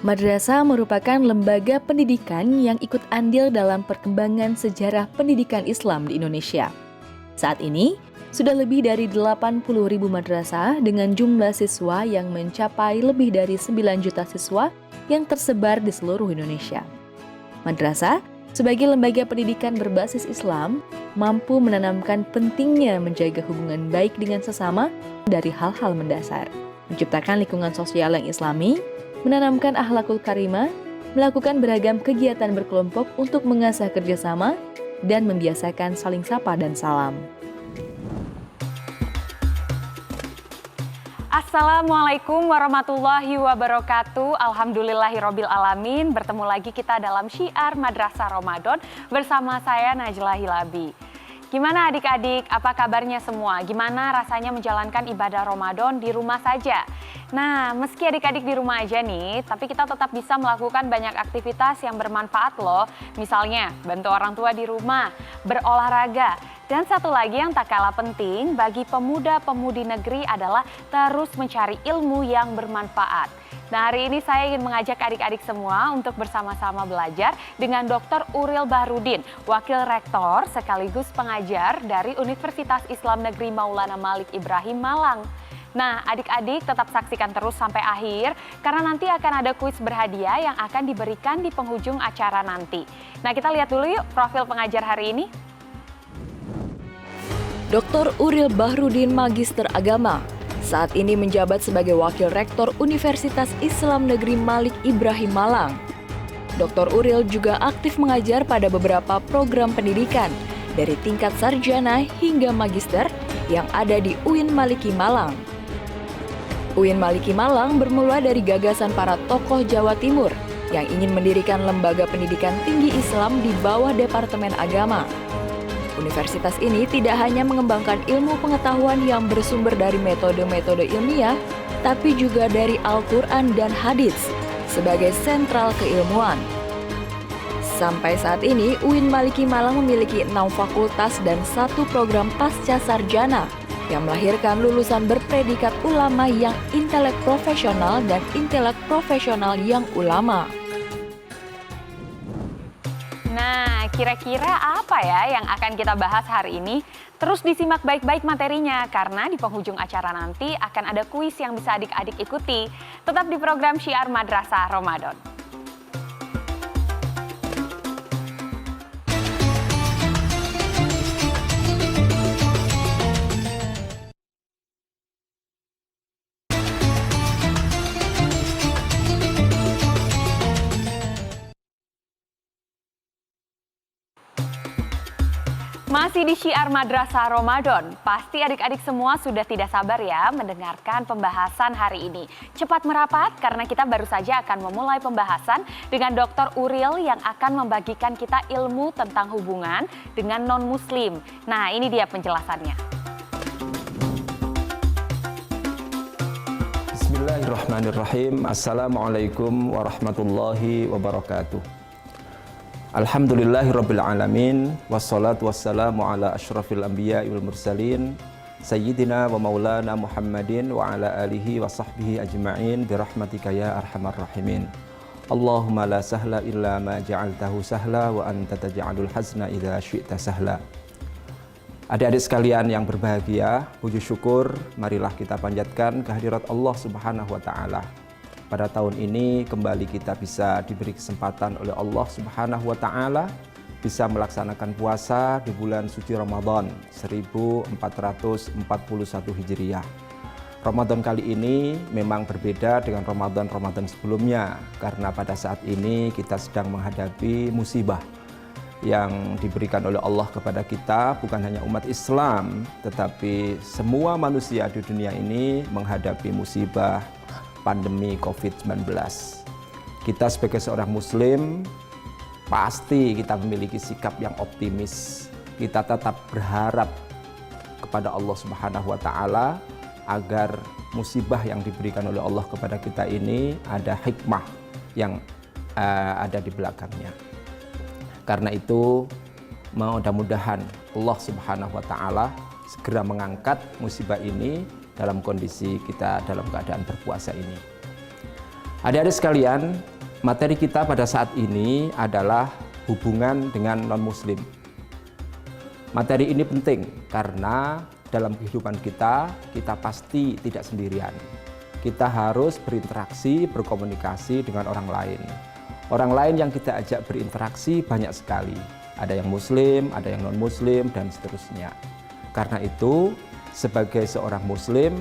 Madrasah merupakan lembaga pendidikan yang ikut andil dalam perkembangan sejarah pendidikan Islam di Indonesia. Saat ini, sudah lebih dari 80.000 madrasah dengan jumlah siswa yang mencapai lebih dari 9 juta siswa yang tersebar di seluruh Indonesia. Madrasah, sebagai lembaga pendidikan berbasis Islam, mampu menanamkan pentingnya menjaga hubungan baik dengan sesama dari hal-hal mendasar, menciptakan lingkungan sosial yang islami, menanamkan akhlakul karimah, melakukan beragam kegiatan berkelompok untuk mengasah kerjasama, dan membiasakan saling sapa dan salam. Assalamualaikum warahmatullahi wabarakatuh. Alhamdulillahirabbil alamin. Bertemu lagi kita dalam Syiar Madrasah Ramadan bersama saya Najla Hilabi. Gimana adik-adik? Apa kabarnya semua? Gimana rasanya menjalankan ibadah Ramadan di rumah saja? Nah, meski adik-adik di rumah aja nih, tapi kita tetap bisa melakukan banyak aktivitas yang bermanfaat loh. Misalnya, bantu orang tua di rumah, berolahraga. Dan satu lagi yang tak kalah penting bagi pemuda-pemudi negeri adalah terus mencari ilmu yang bermanfaat. Nah, hari ini saya ingin mengajak adik-adik semua untuk bersama-sama belajar dengan Dr. Uril Bahrudin, Wakil Rektor sekaligus pengajar dari Universitas Islam Negeri Maulana Malik Ibrahim Malang. Nah, adik-adik tetap saksikan terus sampai akhir karena nanti akan ada kuis berhadiah yang akan diberikan di penghujung acara nanti. Nah, kita lihat dulu yuk profil pengajar hari ini. Dr. Uril Bahrudin Magister Agama, saat ini menjabat sebagai Wakil Rektor Universitas Islam Negeri Malik Ibrahim Malang. Dr. Uril juga aktif mengajar pada beberapa program pendidikan, dari tingkat sarjana hingga magister yang ada di UIN Maliki Malang. UIN Maliki Malang bermula dari gagasan para tokoh Jawa Timur yang ingin mendirikan lembaga pendidikan tinggi Islam di bawah Departemen Agama. Universitas ini tidak hanya mengembangkan ilmu pengetahuan yang bersumber dari metode-metode ilmiah, tapi juga dari Al-Quran dan Hadits sebagai sentral keilmuan. Sampai saat ini, UIN Maliki Malang memiliki 6 fakultas dan 1 program pasca sarjana yang melahirkan lulusan berpredikat ulama yang intelek profesional dan intelek profesional yang ulama. Nah, kira-kira apa ya yang akan kita bahas hari ini? Terus disimak baik-baik materinya, karena di penghujung acara nanti akan ada kuis yang bisa adik-adik ikuti. Tetap di program Syiar Madrasah Ramadan. Masih di Syiar Madrasah Ramadan, pasti adik-adik semua sudah tidak sabar ya mendengarkan pembahasan hari ini. Cepat merapat karena kita baru saja akan memulai pembahasan dengan Dr. Uril yang akan membagikan kita ilmu tentang hubungan dengan non-muslim. Nah, ini dia penjelasannya. Bismillahirrahmanirrahim. Assalamualaikum warahmatullahi wabarakatuh. Alhamdulillahirabbil alamin, wassalatu wassalamu ala asyrafil anbiya'i wal mursalin sayyidina wa maulana Muhammadin wa ala alihi wa sahbihi ajma'in birahmatika ya arhamar rahimin. Allahumma la sahla illa ma ja'altahu sahla wa anta taj'alul hazna idza syi'ta sahla. Adik-adik sekalian yang berbahagia, puji syukur marilah kita panjatkan kehadirat Allah Subhanahu wa taala. Pada tahun ini kembali kita bisa diberi kesempatan oleh Allah Subhanahu wa taala bisa melaksanakan puasa di bulan suci Ramadan 1441 Hijriah. Ramadan kali ini memang berbeda dengan Ramadan sebelumnya karena pada saat ini kita sedang menghadapi musibah yang diberikan oleh Allah kepada kita, bukan hanya umat Islam tetapi semua manusia di dunia ini menghadapi musibah pandemi COVID-19. Kita sebagai seorang muslim pasti kita memiliki sikap yang optimis. Kita tetap berharap kepada Allah Subhanahu wa taala agar musibah yang diberikan oleh Allah kepada kita ini ada hikmah yang ada di belakangnya. Karena itu mudah-mudahan Allah Subhanahu wa taala segera mengangkat musibah ini dalam kondisi kita dalam keadaan berpuasa ini. Adik-adik sekalian, Materi kita pada saat ini adalah hubungan dengan non-muslim. Materi ini penting karena dalam kehidupan kita pasti tidak sendirian. Kita harus berinteraksi, berkomunikasi dengan orang lain. Orang lain yang kita ajak berinteraksi banyak sekali. Ada yang muslim, ada yang non-muslim, dan seterusnya. Karena itu, sebagai seorang muslim,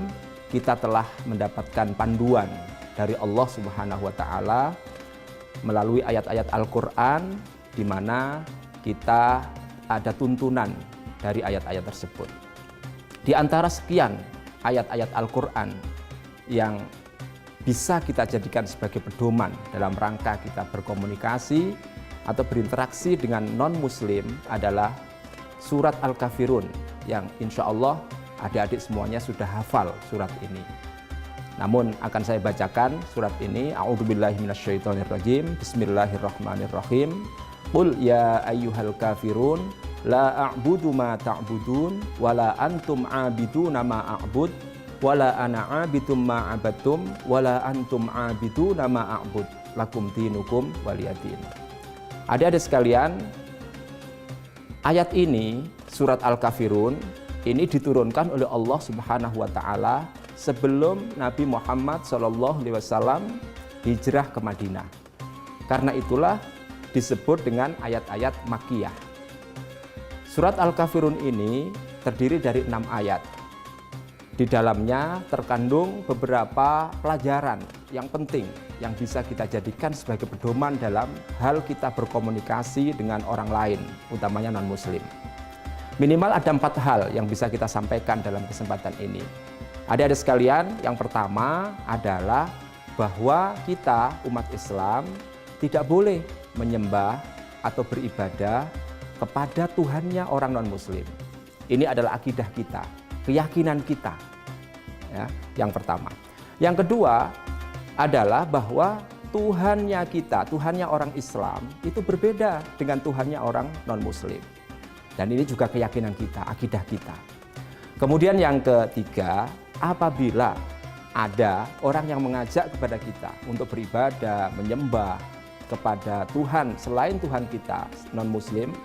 kita telah mendapatkan panduan dari Allah Subhanahu wa Ta'ala melalui ayat-ayat Al-Quran, di mana kita ada tuntunan dari ayat-ayat tersebut. Di antara sekian ayat-ayat Al-Quran yang bisa kita jadikan sebagai pedoman dalam rangka kita berkomunikasi atau berinteraksi dengan non-muslim adalah surat Al-Kafirun, yang insya Allah adik-adik semuanya sudah hafal surat ini. Namun akan saya bacakan surat ini. A'udzubillahi minasyaitonirrajim. Bismillahirrahmanirrahim. Qul ya ayyuhal kafirun la a'budu ma ta'budun wala antum 'abiduna ma a'bud wala ana 'abidum ma 'abadtum wala antum 'abiduna ma a'bud lakum dinukum waliyadin. Adik-adik sekalian, ayat ini surat Al-Kafirun ini diturunkan oleh Allah Subhanahu wa Ta'ala sebelum Nabi Muhammad SAW hijrah ke Madinah. Karena itulah disebut dengan ayat-ayat Makkiyah. Surat Al-Kafirun ini terdiri dari 6 ayat. Di dalamnya terkandung beberapa pelajaran yang penting yang bisa kita jadikan sebagai pedoman dalam hal kita berkomunikasi dengan orang lain, utamanya non-muslim. Minimal ada 4 hal yang bisa kita sampaikan dalam kesempatan ini. Adik-adik sekalian, yang pertama adalah bahwa kita umat Islam tidak boleh menyembah atau beribadah kepada Tuhannya orang non-muslim. Ini adalah akidah kita, keyakinan kita. Ya, yang pertama. Yang kedua adalah bahwa Tuhannya kita, Tuhannya orang Islam itu berbeda dengan Tuhannya orang non-muslim. Dan ini juga keyakinan kita, akidah kita. Kemudian yang ketiga, apabila ada orang yang mengajak kepada kita untuk beribadah, menyembah kepada Tuhan selain Tuhan kita, non-muslim,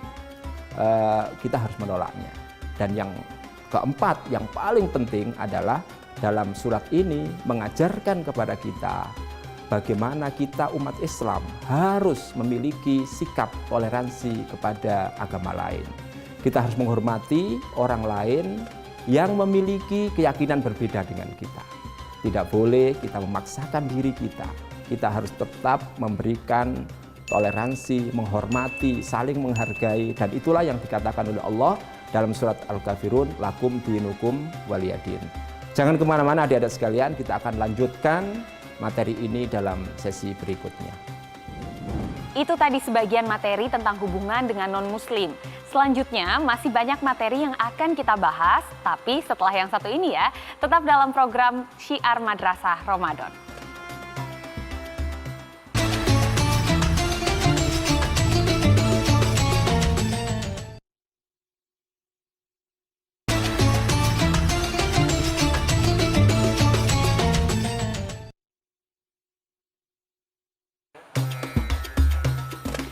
kita harus menolaknya. Dan yang keempat, yang paling penting adalah dalam surat ini mengajarkan kepada kita bagaimana kita umat Islam harus memiliki sikap toleransi kepada agama lain. Kita harus menghormati orang lain yang memiliki keyakinan berbeda dengan kita. Tidak boleh kita memaksakan diri kita. Kita harus tetap memberikan toleransi, menghormati, saling menghargai, dan itulah yang dikatakan oleh Allah dalam surat Al-Kafirun, lakum dinukum waliyadin. Jangan kemana-mana adik-adik sekalian, kita akan lanjutkan materi ini dalam sesi berikutnya. Itu tadi sebagian materi tentang hubungan dengan non-muslim. Selanjutnya masih banyak materi yang akan kita bahas, tapi setelah yang satu ini ya, tetap dalam program Syiar Madrasah Ramadan.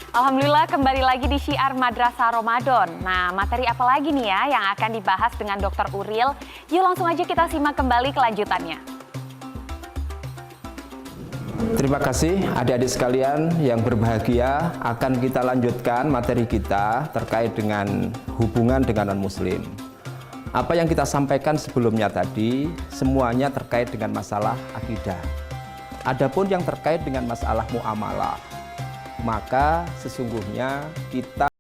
Alhamdulillah kembali lagi di Syiar Madrasah Ramadan. Nah, materi apa lagi nih ya yang akan dibahas dengan Dr. Uril? Yuk langsung aja kita simak kembali kelanjutannya. Terima kasih adik-adik sekalian yang berbahagia. Akan kita lanjutkan materi kita terkait dengan hubungan dengan non-muslim. Apa yang kita sampaikan sebelumnya tadi semuanya terkait dengan masalah akidah. Adapun yang terkait dengan masalah muamalah, maka sesungguhnya kita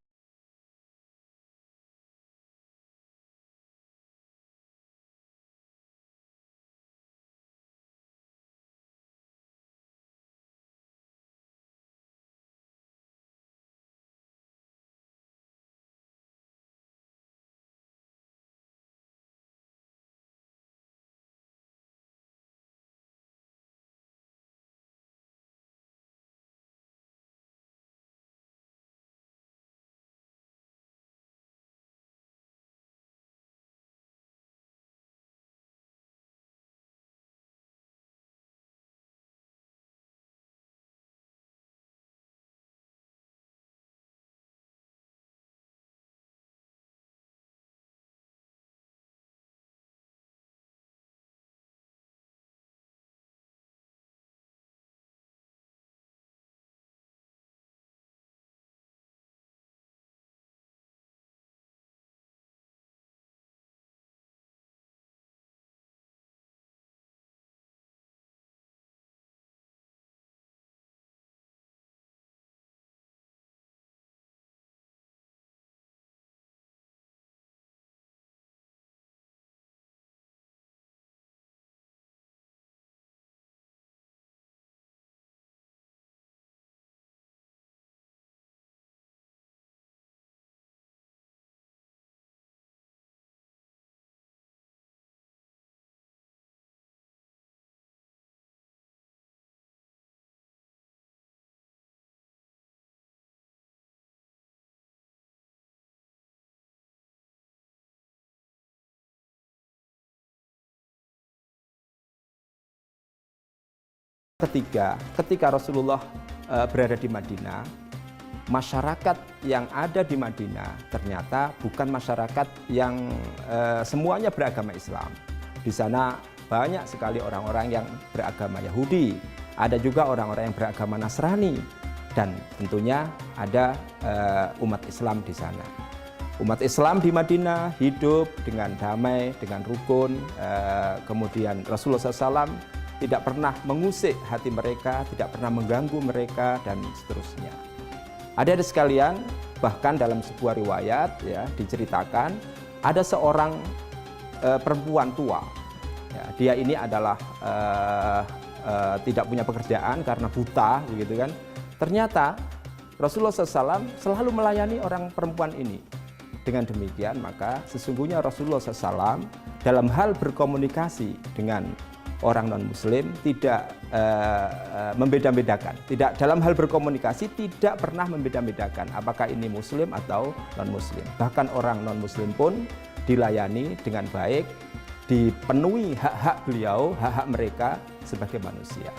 Ketiga, ketika Rasulullah berada di Madinah, masyarakat yang ada di Madinah ternyata bukan masyarakat yang semuanya beragama Islam. Di sana banyak sekali orang-orang yang beragama Yahudi, ada juga orang-orang yang beragama Nasrani, dan tentunya ada umat Islam di sana. Umat Islam di Madinah hidup dengan damai, dengan rukun, kemudian Rasulullah SAW tidak pernah mengusik hati mereka, tidak pernah mengganggu mereka, dan seterusnya. Adik-adik sekalian, bahkan dalam sebuah riwayat ya, diceritakan ada seorang perempuan tua. Ya, dia ini adalah tidak punya pekerjaan karena buta, begitu kan. Ternyata Rasulullah SAW selalu melayani orang perempuan ini. Dengan demikian, maka sesungguhnya Rasulullah SAW dalam hal berkomunikasi dengan orang non-muslim tidak membeda-bedakan. Tidak, dalam hal berkomunikasi tidak pernah membeda-bedakan apakah ini muslim atau non-muslim. Bahkan orang non-muslim pun dilayani dengan baik, dipenuhi hak-hak beliau, hak-hak mereka sebagai manusia.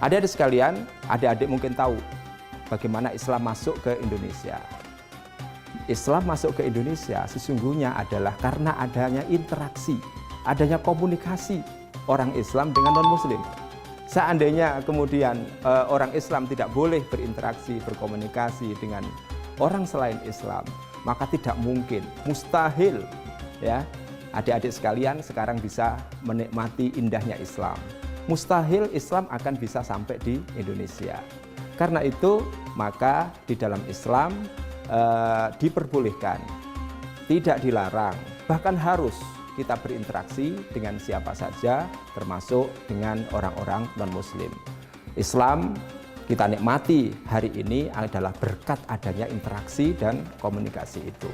Adik-adik sekalian, adik-adik mungkin tahu bagaimana Islam masuk ke Indonesia. Islam masuk ke Indonesia sesungguhnya adalah karena adanya interaksi, adanya komunikasi orang Islam dengan non-muslim. Seandainya kemudian orang Islam tidak boleh berinteraksi, berkomunikasi dengan orang selain Islam, maka tidak mungkin, mustahil ya, adik-adik sekalian sekarang bisa menikmati indahnya Islam. Mustahil Islam akan bisa sampai di Indonesia. Karena itu, maka di dalam Islam diperbolehkan, tidak dilarang, bahkan harus kita berinteraksi dengan siapa saja, termasuk dengan orang-orang non-muslim. Islam kita nikmati hari ini adalah berkat adanya interaksi dan komunikasi itu.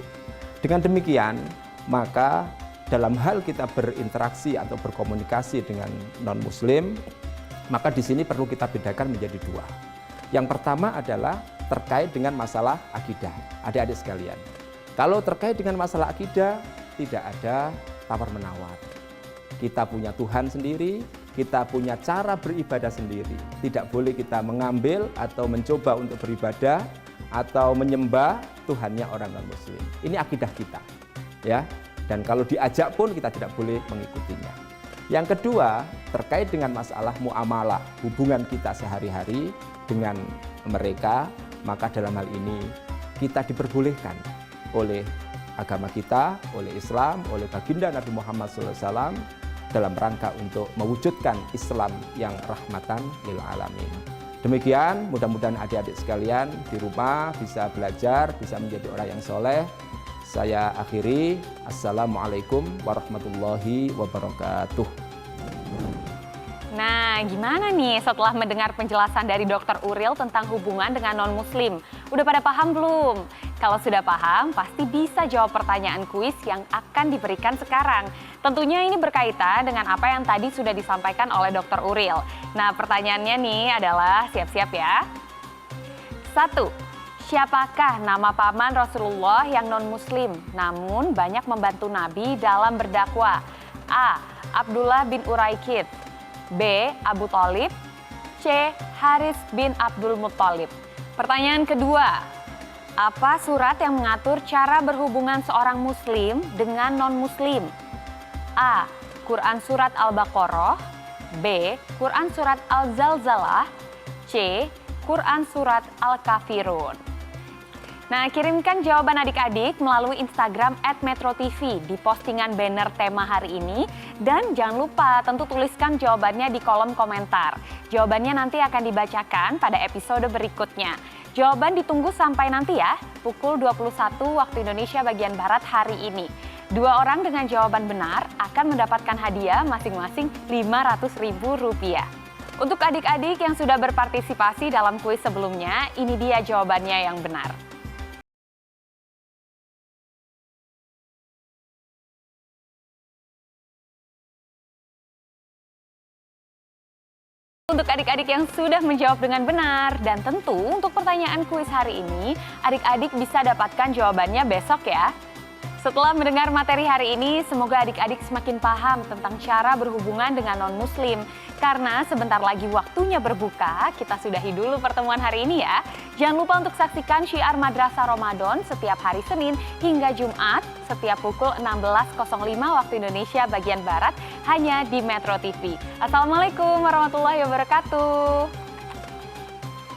Dengan demikian, maka dalam hal kita berinteraksi atau berkomunikasi dengan non-muslim, maka di sini perlu kita bedakan menjadi dua. Yang pertama adalah terkait dengan masalah akidah, adik-adik sekalian. Kalau terkait dengan masalah akidah, tidak ada tawar-menawar. Kita punya Tuhan sendiri, kita punya cara beribadah sendiri. Tidak boleh kita mengambil atau mencoba untuk beribadah atau menyembah Tuhannya orang non-muslim. Ini akidah kita, ya. Dan kalau diajak pun kita tidak boleh mengikutinya. Yang kedua, terkait dengan masalah muamalah, hubungan kita sehari-hari dengan mereka, maka dalam hal ini kita diperbolehkan oleh agama kita, oleh Islam, oleh baginda Nabi Muhammad SAW dalam rangka untuk mewujudkan Islam yang rahmatan lil alamin. Demikian, mudah-mudahan adik-adik sekalian di rumah bisa belajar, bisa menjadi orang yang soleh. Saya akhiri, Assalamualaikum warahmatullahi wabarakatuh. Nah, gimana nih setelah mendengar penjelasan dari Dr. Uril tentang hubungan dengan non-muslim? Udah pada paham belum? Kalau sudah paham, pasti bisa jawab pertanyaan kuis yang akan diberikan sekarang. Tentunya ini berkaitan dengan apa yang tadi sudah disampaikan oleh Dr. Uril. Nah, pertanyaannya nih adalah, siap-siap ya. 1. Siapakah nama paman Rasulullah yang non-muslim, namun banyak membantu Nabi dalam berdakwah? A. Abdullah bin Uraikid, B. Abu Thalib, C. Haris bin Abdul Muthalib. Pertanyaan kedua, apa surat yang mengatur cara berhubungan seorang muslim dengan non-muslim? A. Quran Surat Al-Baqarah, B. Quran Surat Al-Zalzalah, C. Quran Surat Al-Kafirun. Nah, kirimkan jawaban adik-adik melalui Instagram @metrotv di postingan banner tema hari ini. Dan jangan lupa tentu tuliskan jawabannya di kolom komentar. Jawabannya nanti akan dibacakan pada episode berikutnya. Jawaban ditunggu sampai nanti ya, pukul 21 waktu Indonesia bagian Barat hari ini. 2 orang dengan jawaban benar akan mendapatkan hadiah masing-masing Rp500.000. Untuk adik-adik yang sudah berpartisipasi dalam kuis sebelumnya, ini dia jawabannya yang benar. Untuk adik-adik yang sudah menjawab dengan benar, dan tentu untuk pertanyaan kuis hari ini, adik-adik bisa dapatkan jawabannya besok ya. Setelah mendengar materi hari ini, semoga adik-adik semakin paham tentang cara berhubungan dengan non-muslim. Karena sebentar lagi waktunya berbuka, kita sudahi dulu pertemuan hari ini ya. Jangan lupa untuk saksikan Syiar Madrasah Ramadan setiap hari Senin hingga Jumat, setiap pukul 16.05 waktu Indonesia bagian Barat, hanya di Metro TV. Assalamualaikum warahmatullahi wabarakatuh.